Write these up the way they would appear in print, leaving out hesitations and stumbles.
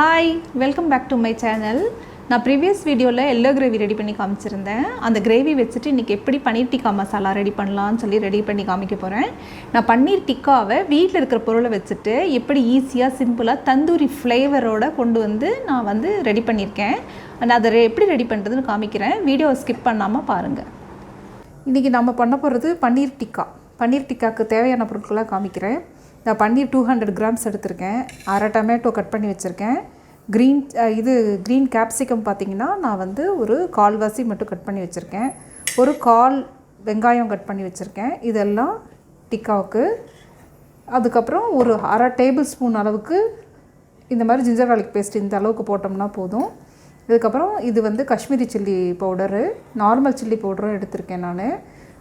Hi, welcome back to my channel. நான் previous வீடியோவில் yellow gravy ready பண்ணி காமிச்சிருந்தேன். அந்த கிரேவி வச்சுட்டு இன்றைக்கி எப்படி பன்னீர் டிக்கா மசாலா ரெடி பண்ணலான்னு சொல்லி ரெடி பண்ணி காமிக்க போகிறேன். நான் பன்னீர் டிக்காவை வீட்டில் இருக்கிற பொருளை வச்சுட்டு எப்படி ஈஸியாக சிம்பிளாக தந்தூரி ஃப்ளேவரோடு கொண்டு வந்து நான் ரெடி பண்ணியிருக்கேன். நான் அதை எப்படி ரெடி பண்ணுறதுன்னு காமிக்கிறேன். வீடியோவை ஸ்கிப் பண்ணாமல் பாருங்கள். இன்றைக்கி நம்ம பண்ண போகிறது பன்னீர் டிக்கா. பன்னீர் டிக்காவுக்கு தேவையான பொருட்களாக காமிக்கிறேன். நான் பன்னீர் 200 கிராம்ஸ் எடுத்திருக்கேன். அரை டொமேட்டோ கட் பண்ணி வச்சுருக்கேன். க்ரீன் கேப்சிகம் பார்த்திங்கன்னா நான் ஒரு கால்வாசி மட்டும் கட் பண்ணி வச்சுருக்கேன். ஒரு கால் வெங்காயம் கட் பண்ணி வச்சுருக்கேன். இதெல்லாம் டிக்காவுக்கு. அதுக்கப்புறம் ஒரு அரை டேபிள் ஸ்பூன் அளவுக்கு இந்த மாதிரி ஜிஞ்சர் கார்லிக் பேஸ்ட் இந்த அளவுக்கு போட்டோம்னா போதும். இதுக்கப்புறம் இது Kashmiri chilli powder, normal chilli பவுடரும் எடுத்திருக்கேன் நான்.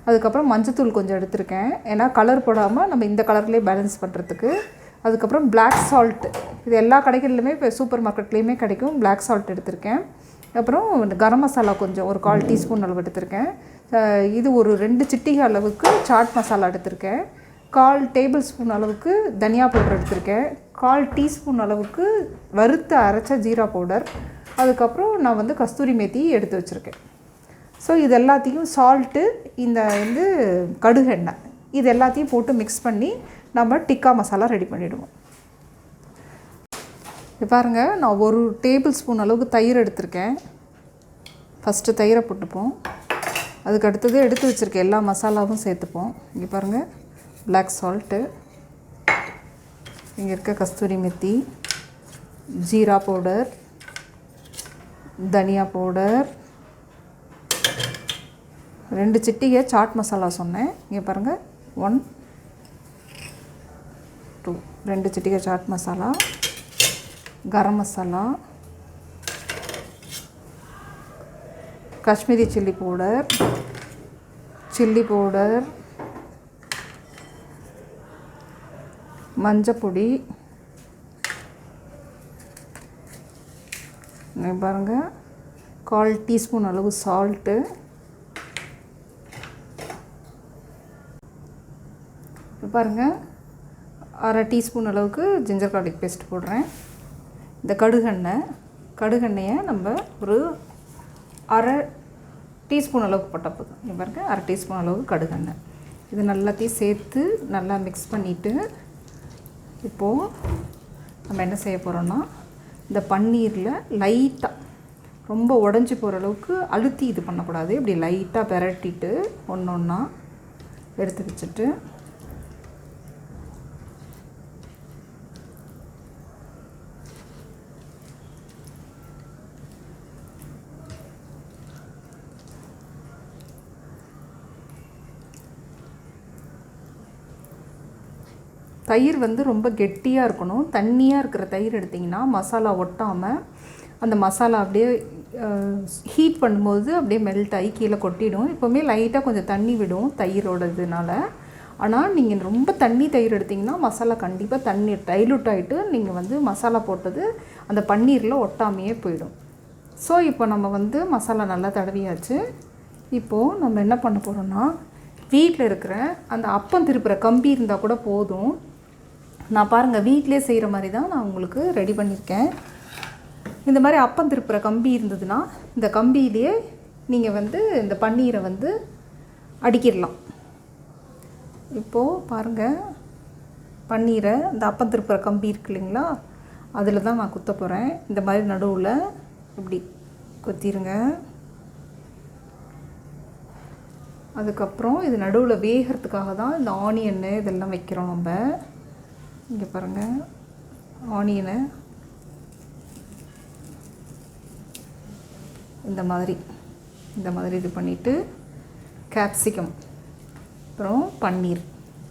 அதுக்கப்புறம் மஞ்சத்தூள் கொஞ்சம் எடுத்திருக்கேன், ஏன்னா கலர் போடாமல் நம்ம இந்த கலர்லேயே பேலன்ஸ் பண்ணுறதுக்கு. அதுக்கப்புறம் பிளாக் சால்ட், இது எல்லா கடைகள்லையுமே இப்போ சூப்பர் மார்க்கெட்லேயுமே கிடைக்கும். பிளாக் சால்ட் எடுத்திருக்கேன். அப்புறம் கரம் மசாலா கொஞ்சம் ஒரு 1/4 டீஸ்பூன் அளவு எடுத்திருக்கேன். இது ஒரு 2 சிட்டிகை அளவுக்கு சாட் மசாலா எடுத்திருக்கேன். 1/4 டேபிள் ஸ்பூன் அளவுக்கு தனியா பவுடர் எடுத்திருக்கேன். 1/4 டீஸ்பூன் அளவுக்கு வறுத்து அரைச்ச ஜீரா பவுடர். அதுக்கப்புறம் நான் கஸ்தூரி மேத்தி எடுத்து வச்சுருக்கேன். ஸோ இது எல்லாத்தையும் சால்ட்டு, இந்த கடுகு எண்ணெய், இது எல்லாத்தையும் போட்டு மிக்ஸ் பண்ணி நம்ம டிக்கா மசாலா ரெடி பண்ணிவிடுவோம். இது பாருங்கள், நான் ஒரு டேபிள் ஸ்பூன் அளவுக்கு தயிர் எடுத்திருக்கேன். ஃபஸ்ட்டு தயிரை போட்டுப்போம். அதுக்கு அடுத்தது எடுத்து வச்சுருக்கேன் எல்லா மசாலாவும் சேர்த்துப்போம். இங்கே பாருங்கள், பிளாக் சால்ட்டு, இங்கே இருக்க கஸ்தூரி மெத்தி, ஜீரா பவுடர், தனியா பவுடர், 2 சிட்டிகை சாட் மசாலா சொன்னேன். இங்கே பாருங்கள், 1 2 2 சிட்டிகை chat masala, garam masala, Kashmiri chilli powder, மஞ்சப்பொடி, இங்கே பாருங்கள் 1/4 டீஸ்பூன் அளவு சால்ட்டு, பாருங்கள் அரை டீஸ்பூன் அளவுக்கு ஜிஞ்சர் கார்லிக் பேஸ்ட் போடுறேன். இந்த கடுகெண்ணெயை நம்ம ஒரு அரை டீஸ்பூன் அளவுக்கு போட்டால் போதும். இங்கே பாருங்கள், அரை டீஸ்பூன் அளவுக்கு கடுகெண்ணெய். இது நல்லாத்தையும் சேர்த்து நல்லா மிக்ஸ் பண்ணிவிட்டு இப்போது நம்ம என்ன செய்ய போகிறோன்னா, இந்த பன்னீரில் லைட்டாக, ரொம்ப உடஞ்சி போகிற அளவுக்கு அழுத்தி இது பண்ணக்கூடாது. இப்படி லைட்டாக பெரட்டிட்டு ஒன்று ஒன்றா எடுத்து வச்சுட்டு தயிர் ரொம்ப கெட்டியாக இருக்கணும். தண்ணியாக இருக்கிற தயிர் எடுத்திங்கன்னா மசாலா ஒட்டாமல், அந்த மசாலா அப்படியே ஹீட் பண்ணும்போது அப்படியே மெல்ட் ஆகி கீழே கொட்டிடும். எப்போவுமே லைட்டாக கொஞ்சம் தண்ணி விடும் தயிரோட இதனால். ஆனால் நீங்கள் ரொம்ப தண்ணி தயிர் எடுத்திங்கன்னா மசாலா கண்டிப்பாக தண்ணி டைலூட் ஆகிட்டு நீங்கள் மசாலா போட்டது அந்த பன்னீரில் ஒட்டாமையே போயிடும். ஸோ இப்போ நம்ம மசாலா நல்லா தடவியாச்சு. இப்போது நம்ம என்ன பண்ண போகிறோன்னா, வீட்டில் இருக்கிற அந்த அப்பம் திருப்புற கம்பி இருந்தால் கூட போதும். நான் பாருங்கள், வீட்டிலே செய்கிற மாதிரி தான் நான் உங்களுக்கு ரெடி பண்ணியிருக்கேன். இந்த மாதிரி அப்பம் திருப்புற கம்பி இருந்ததுன்னா இந்த கம்பியிலேயே நீங்கள் இந்த பன்னீரை அடிக்கிடலாம். இப்போது பாருங்கள், பன்னீரை இந்த அப்பம் திருப்புற கம்பி இருக்கு இல்லைங்களா, அதில் தான் நான் குத்த போகிறேன். இந்த மாதிரி நடுவில் இப்படி குத்திருங்க. அதுக்கப்புறம் இது நடுவில் வேகிறதுக்காக தான் இந்த ஆனியன்னு இதெல்லாம் வைக்கிறோம் நம்ம. இங்கே பாருங்கள், ஆனியனை இந்த மாதிரி இது பண்ணிவிட்டு கேப்சிகம், அப்புறம்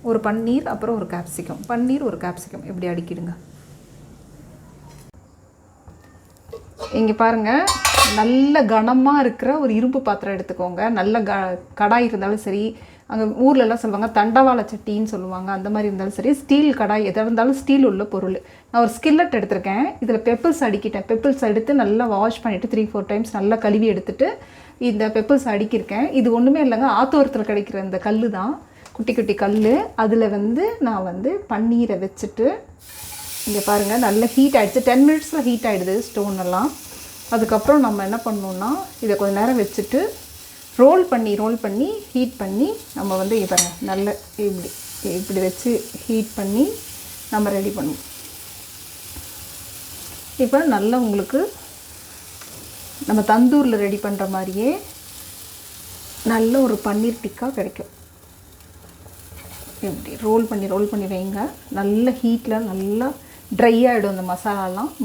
ஒரு பன்னீர் அப்புறம் ஒரு கேப்சிகம், ஒரு கேப்சிகம் இப்படி அடிக்கிடுங்க. இங்கே பாருங்கள், நல்ல கனமாக இருக்கிற ஒரு இரும்பு பாத்திரம் எடுத்துக்கோங்க. நல்ல கடாய் இருந்தாலும் சரி, அங்கே ஊர்லெலாம் சொல்லுவாங்க தண்டவாள சட்டின்னு சொல்லுவாங்க, அந்த மாதிரி இருந்தாலும் சரி, ஸ்டீல் கடாய் எதாக இருந்தாலும் ஸ்டீல் உள்ள பொருள். நான் ஒரு ஸ்கில்லட் எடுத்திருக்கேன். இதில் பெப்பிள்ஸ் அடிக்கிட்டேன். பெப்பிள்ஸ் எடுத்து நல்லா வாஷ் பண்ணிவிட்டு 3-4 டைம்ஸ் நல்லா கழுவி எடுத்துகிட்டு இந்த பெப்பிள்ஸ் அடிக்கிருக்கேன். இது ஒன்றுமே இல்லைங்க, ஆத்தோரத்தில் கிடைக்கிற இந்த கல் தான், குட்டி குட்டி கல். அதில் நான் பன்னீரை வச்சுட்டு இங்கே பாருங்கள் நல்ல ஹீட் ஆகிடுச்சு. 10 மினிட்ஸில் ஹீட் ஆகிடுது ஸ்டோன் எல்லாம். அதுக்கப்புறம் நம்ம என்ன பண்ணணுன்னா இதை கொஞ்சம் நேரம் வச்சுட்டு ரோல் பண்ணி ஹீட் பண்ணி நம்ம வந்து இங்கே பாருங்கள் நல்ல இப்படி வச்சு ஹீட் பண்ணி நம்ம ரெடி பண்ணுவோம். இப்போ நல்லா உங்களுக்கு நம்ம தந்தூரில் ரெடி பண்ணுற மாதிரியே நல்ல ஒரு பன்னீர் டிக்கா கிடைக்கும். இப்படி ரோல் பண்ணி வைங்க. நல்ல ஹீட்டில் நல்லா ட்ரை ஆகிடும் அந்த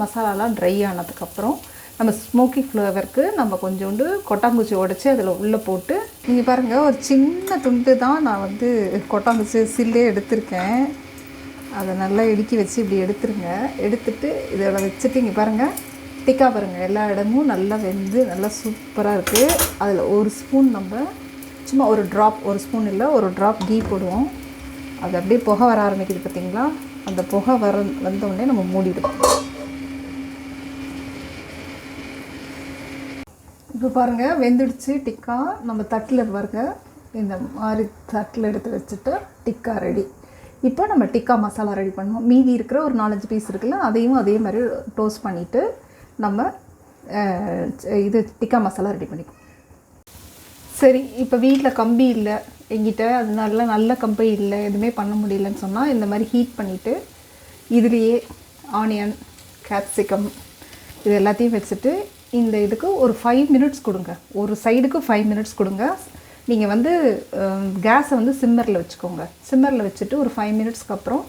மசாலாலாம் ட்ரை ஆனதுக்கப்புறம் நம்ம ஸ்மோக்கி ஃப்ளேவருக்கு நம்ம கொஞ்சோண்டு கொட்டாங்குச்சி உடச்சி அதில் உள்ளே போட்டு நீங்கள் பாருங்கள் ஒரு சின்ன துண்டு தான் நான் வந்து கொட்டாங்குச்சி சில்லே எடுத்திருக்கேன். அதை நல்லா இடுக்கி வச்சு இப்படி எடுத்துருங்க. எடுத்துட்டு இதில் வச்சுட்டு இங்கே பாருங்கள் டிக்கா பாருங்கள் எல்லா இடமும் நல்லா வெந்து நல்லா சூப்பராக இருக்குது. அதில் ஒரு ஸ்பூன் நம்ம சும்மா ஒரு ஸ்பூன் இல்லை ஒரு ட்ராப் கீ போடுவோம். அது அப்படியே புகை வர ஆரம்பிக்குது பார்த்தீங்களா? அந்த புகை வந்தோடனே நம்ம மூடிடுவோம். இப்போ பாருங்கள் வெந்துடுச்சு டிக்கா. நம்ம தட்டில் பாருங்கள் இந்த மாதிரி தட்டில் எடுத்து வச்சுட்டு டிக்கா ரெடி. இப்போ நம்ம டிக்கா மசாலா ரெடி பண்ணுவோம். மீதி இருக்கிற ஒரு 4-5 பீஸ் இருக்குல்ல, அதையும் அதே மாதிரி டோஸ்ட் பண்ணிவிட்டு நம்ம இது டிக்கா மசாலா ரெடி பண்ணிக்குவோம். சரி, இப்போ வீட்டில் கம்பி இல்லை எங்கிட்ட, அதனால நல்ல கம்பி இல்லை, எதுவுமே பண்ண முடியலன்னு சொன்னால் இந்த மாதிரி ஹீட் பண்ணிவிட்டு இதுலேயே ஆனியன், கேப்சிகம் இது எல்லாத்தையும் வச்சுட்டு இந்த இதுக்கு ஒரு 5 மினிட்ஸ் கொடுங்க. ஒரு சைடுக்கு 5 மினிட்ஸ் கொடுங்க. நீங்கள் வந்து கேஸை வந்து சிம்மரில் வச்சுக்கோங்க. சிம்மரில் வச்சுட்டு ஒரு 5 மினிட்ஸ்க்கு அப்புறம்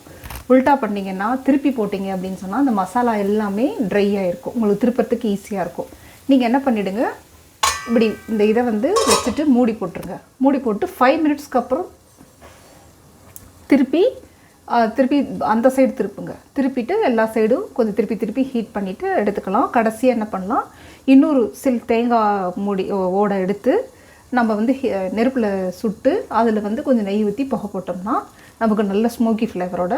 உல்ட்டா பண்ணிங்கன்னா திருப்பி போட்டிங்க அப்படின்னு சொன்னால் அந்த மசாலா எல்லாமே ட்ரை ஆகிருக்கும். உங்களுக்கு திருப்பறதுக்கு ஈஸியாக இருக்கும். நீங்கள் என்ன பண்ணிவிடுங்க, இப்படி இந்த இதை வந்து வச்சுட்டு மூடி போட்டுருங்க. மூடி போட்டு 5 மினிட்ஸ்க்கு அப்புறம் திருப்பி அந்த சைடு திருப்புங்க. திருப்பிட்டு எல்லா சைடும் கொஞ்சம் திருப்பி ஹீட் பண்ணிவிட்டு எடுத்துக்கலாம். கடைசியாக என்ன பண்ணலாம், இன்னொரு தேங்காய் மூடி ஓடை எடுத்து நம்ம வந்து நெருப்பில் சுட்டு அதில் வந்து கொஞ்சம் நெய் ஊற்றி புகை போட்டோம்னா நமக்கு நல்ல ஸ்மோக்கி ஃப்ளேவரோட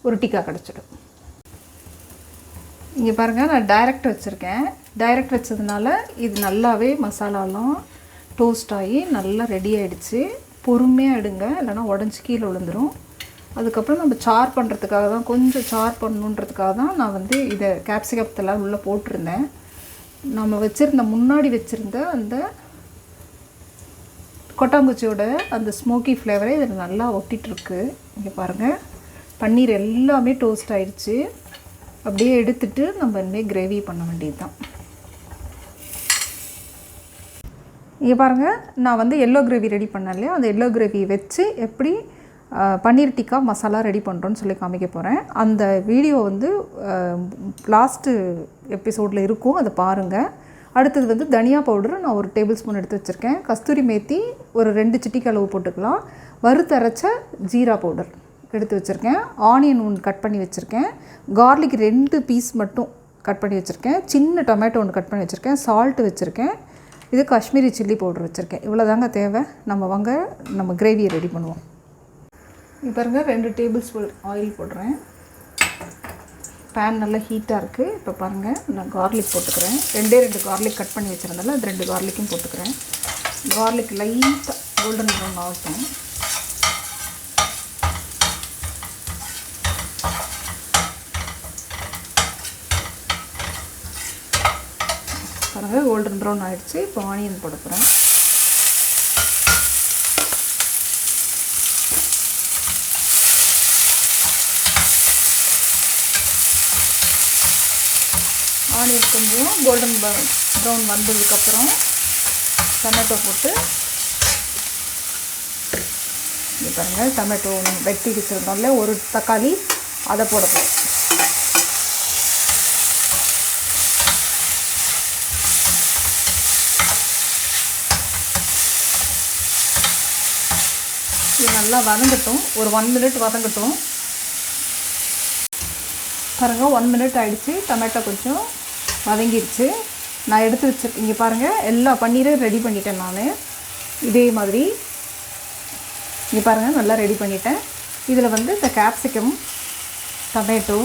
ஒரு டிக்கா கிடச்சிடும். இங்கே பாருங்கள் நான் டைரக்ட் வச்சுருக்கேன். டைரக்ட் வச்சதுனால இது நல்லாவே மசாலாலாம் டோஸ்ட் ஆகி நல்லா ரெடி ஆகிடுச்சு. பொறுமையாக எடுங்க, இல்லைனா உடஞ்சி கீழே விழுந்துடும். அதுக்கப்புறம் நம்ம சார் பண்ணுறதுக்காக தான், கொஞ்சம் சார் பண்ணணுன்றதுக்காக தான் நான் வந்து இதை கேப்சிகத்தெல்லாம் உள்ளே போட்டிருந்தேன். நம்ம முன்னாடி வச்சுருந்த அந்த கொட்டாங்குச்சியோட அந்த ஸ்மோக்கி ஃப்ளேவரை இதில் நல்லா ஒட்டிகிட்ருக்கு. இங்கே பாருங்கள் பன்னீர் எல்லாமே டோஸ்ட் ஆகிடுச்சு. அப்படியே எடுத்துட்டு நம்ம இனிமேல் கிரேவி பண்ண வேண்டியது தான். இங்கே பாருங்கள் நான் வந்து எல்லோ கிரேவி ரெடி பண்ணேன் இல்லையா, அந்த எல்லோ கிரேவி வச்சு எப்படி பன்னீர் டிக்கா மசாலா ரெடி பண்ணுறோன்னு சொல்லி காமிக்க போகிறேன். அந்த வீடியோ வந்து லாஸ்ட்டு எபிசோடில் இருக்கும், அதை பாருங்கள். அடுத்தது வந்து தனியா பவுடர் நான் ஒரு டேபிள் ஸ்பூன் எடுத்து வச்சுருக்கேன். கஸ்தூரி மேத்தி ஒரு 2 சிட்டிக்கு அளவு போட்டுக்கலாம். வறுத்தரைச்ச ஜீரா பவுடர் எடுத்து வச்சுருக்கேன். ஆனியன் 1 கட் பண்ணி வச்சுருக்கேன். கார்லிக் 2 பீஸ் மட்டும் கட் பண்ணி வச்சுருக்கேன். சின்ன டொமேட்டோ 1 கட் பண்ணி வச்சுருக்கேன். சால்ட்டு வச்சுருக்கேன். இது காஷ்மீரி சில்லி பவுடர் வச்சுருக்கேன். இவ்வளோ தாங்க தேவை. நம்ம கிரேவியை ரெடி பண்ணுவோம். இப்போ பாருங்க 2 டேபிள் ஸ்பூன் ஆயில் போடுறேன். பேன் நல்லா ஹீட்டாக இருக்குது. இப்போ பாருங்கள் நான் கார்லிக் போட்டுக்கிறேன். 2 கார்லிக் கட் பண்ணி வச்சுருந்தால அது 2 கார்லிக்கும் போட்டுக்கிறேன். கார்லிக் லைட்டாக கோல்டன் ப்ரௌன் ஆகட்டும். பாருங்கள் கோல்டன் ப்ரௌன் ஆகிடுச்சு. இப்போ ஆனியன் போட போகிறேன். ஆனியன் கொஞ்சம் கோல்டன் ப்ரௌன் வந்ததுக்கப்புறம் டொமேட்டோ போட்டு இது பாருங்கள் டொமேட்டோ வெட்டி வச்சுருந்தோம்ல ஒரு தக்காளி, அதை போட போகிறோம். இது நல்லா வதங்கட்டும். ஒரு 1 மினிட் வதங்கட்டும். பாருங்கள் 1 மினிட் ஆகிடுச்சு. டொமேட்டோ கொஞ்சம் வதங்கிடுச்சு. நான் எடுத்து வச்சுருக்கேன். இங்கே பாருங்கள் எல்லா பன்னீரும் ரெடி பண்ணிட்டேன் நான். இதே மாதிரி இங்கே பாருங்கள் நல்லா ரெடி பண்ணிட்டேன். இதில் வந்து இந்த கேப்சிகம், டொமேட்டோ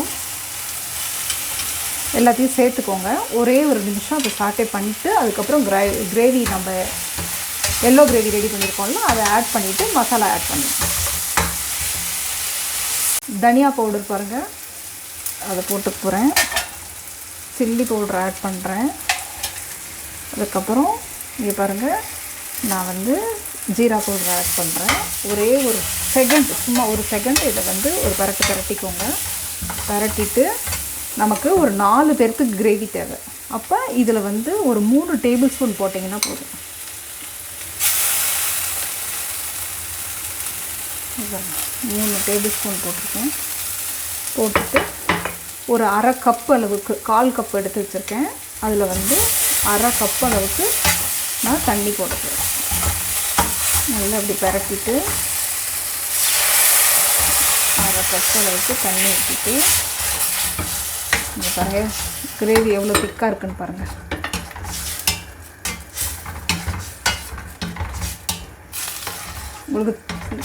எல்லாத்தையும் சேர்த்துக்கோங்க. ஒரே ஒரு நிமிஷம் அதை சாட்டே பண்ணிவிட்டு அதுக்கப்புறம் கிரேவி நம்ம எல்லோ கிரேவி ரெடி பண்ணியிருக்கோம்ல அதை ஆட் பண்ணிவிட்டு மசாலா ஆட் பண்ணுவோம். தனியா பவுடர் பாருங்கள் அதை போட்டு போகிறேன். சில்லி பவுடர் ஆட் பண்ணுறேன். அதுக்கப்புறம் இங்கே பாருங்கள், நான் வந்து ஜீரா பவுடர் ஆட் பண்ணுறேன். ஒரே ஒரு செகண்ட், சும்மா ஒரு செகண்ட் இதை வந்து ஒரு பரட்டிக்கோங்க. பரட்டிட்டு நமக்கு ஒரு 4 பேருக்கு கிரேவி தேவை. அப்போ இதில் வந்து ஒரு 3 டேபிள் ஸ்பூன் போட்டிங்கன்னா போதும். 3 டேபிள் ஸ்பூன் போட்டிருக்கேன். போட்டுட்டு ஒரு அரை கப் அளவுக்கு, 1/4 கப் எடுத்து வச்சுருக்கேன். அதில் வந்து அரை கப் அளவுக்கு நான் தண்ணி போட்டுக்கிறேன். நல்லா அப்படி பரட்டிட்டு அரை கப் அளவுக்கு தண்ணி ஊற்றிட்டு, இங்கே பாருங்கள் கிரேவி எவ்வளோ திக்காக இருக்குன்னு பாருங்கள். உங்களுக்கு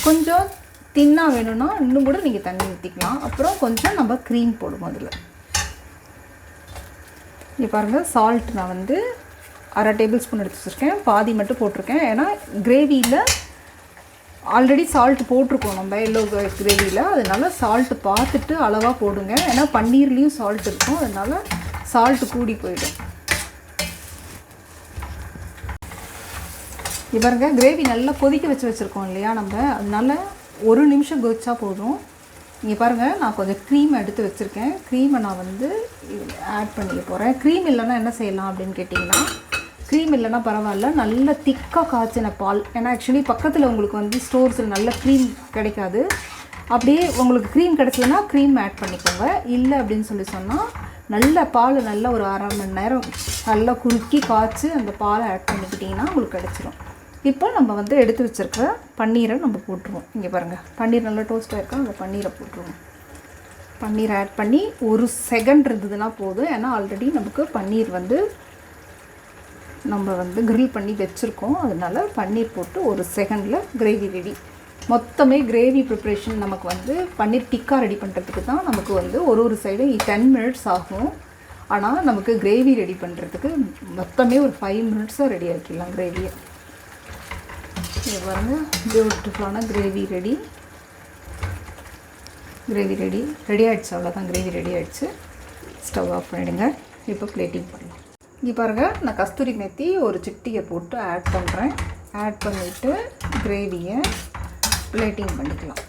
கொஞ்சம் தின்னாக வேணும்னா இன்னும் கூட நீங்கள் தண்ணி ஊற்றிக்கலாம். அப்புறம் கொஞ்சம் நம்ம க்ரீம் போடுவோம் அதில். இங்கே பாருங்கள், சால்ட் நான் வந்து அரை டேபிள் ஸ்பூன் எடுத்து வச்சுருக்கேன். பாதி மட்டும் போட்டிருக்கேன். ஏன்னா கிரேவியில் ஆல்ரெடி சால்ட் போட்டிருக்கோம் நம்ம எல்லோ கிரேவியில். அதனால் சால்ட்டு பார்த்துட்டு அளவாக போடுங்க. ஏன்னா பன்னீர்லேயும் சால்ட் இருக்கும், அதனால் சால்ட்டு கூடி போயிடும். பாருங்க, கிரேவி நல்லா கொதிக்க வச்சுருக்கோம் இல்லையா நம்ம, அதனால் 1 நிமிஷம் கொதிச்சா போதும். இங்கே பாருங்கள், நான் கொஞ்சம் க்ரீம் எடுத்து வச்சுருக்கேன். க்ரீமை நான் வந்து ஆட் பண்ணிக்க போகிறேன். க்ரீம் இல்லைன்னா என்ன செய்யலாம் அப்படின்னு கேட்டிங்கன்னா, க்ரீம் இல்லைன்னா பரவாயில்ல, நல்ல திக்காக காய்ச்சின பால். ஏன்னா ஆக்சுவலி பக்கத்தில் உங்களுக்கு வந்து ஸ்டோர்ஸில் நல்ல க்ரீம் கிடைக்காது. அப்படியே உங்களுக்கு க்ரீம் கிடச்சதுன்னா க்ரீம் ஆட் பண்ணிக்கோங்க. இல்லை அப்படின்னு சொல்லி சொன்னால் நல்ல பால், நல்ல ஒரு 1/2 மணி நேரம் நல்லா குறுக்கி காய்ச்சி அந்த பாலை ஆட் பண்ணிக்கிட்டிங்கன்னா உங்களுக்கு கிடச்சிரும். இப்போ நம்ம வந்து எடுத்து வச்சுருக்க பன்னீரை நம்ம போட்டுருவோம். இங்கே பாருங்கள், பன்னீர் நல்லா டோஸ்ட்டாக இருக்கா, அந்த பன்னீரை போட்டுருவோம். பன்னீர் ஆட் பண்ணி 1 செகண்ட் இருந்ததுன்னா போதும். ஏன்னா ஆல்ரெடி நமக்கு பன்னீர் வந்து நம்ம வந்து கிரில் பண்ணி வச்சுருக்கோம். அதனால் பன்னீர் போட்டு 1 செகண்டில் கிரேவி ரெடி. மொத்தமே கிரேவி ப்ரிப்ரேஷன் நமக்கு வந்து பன்னீர் டிக்கா ரெடி பண்ணுறதுக்கு தான் நமக்கு வந்து ஒரு சைடும் 10 மினிட்ஸ் ஆகும். ஆனால் நமக்கு கிரேவி ரெடி பண்ணுறதுக்கு மொத்தமே ஒரு 5 மினிட்ஸாக ரெடி ஆக்கிடலாம் கிரேவியை. இது பாருங்க, பியூட்டிஃபுல்லான கிரேவி ரெடி. ரெடி ஆகிடுச்சு. அவ்வளோதான், கிரேவி ரெடி ஆகிடுச்சு. ஸ்டவ் ஆஃப் பண்ணிவிடுங்க. இப்போ பிளேட்டிங் பண்ணலாம். இங்கே பாருங்கள், நான் கஸ்தூரி மேத்தி ஒரு சிட்டியை போட்டு ஆட் பண்ணுறேன். ஆட் பண்ணிவிட்டு கிரேவியை பிளேட்டிங் பண்ணிக்கலாம்.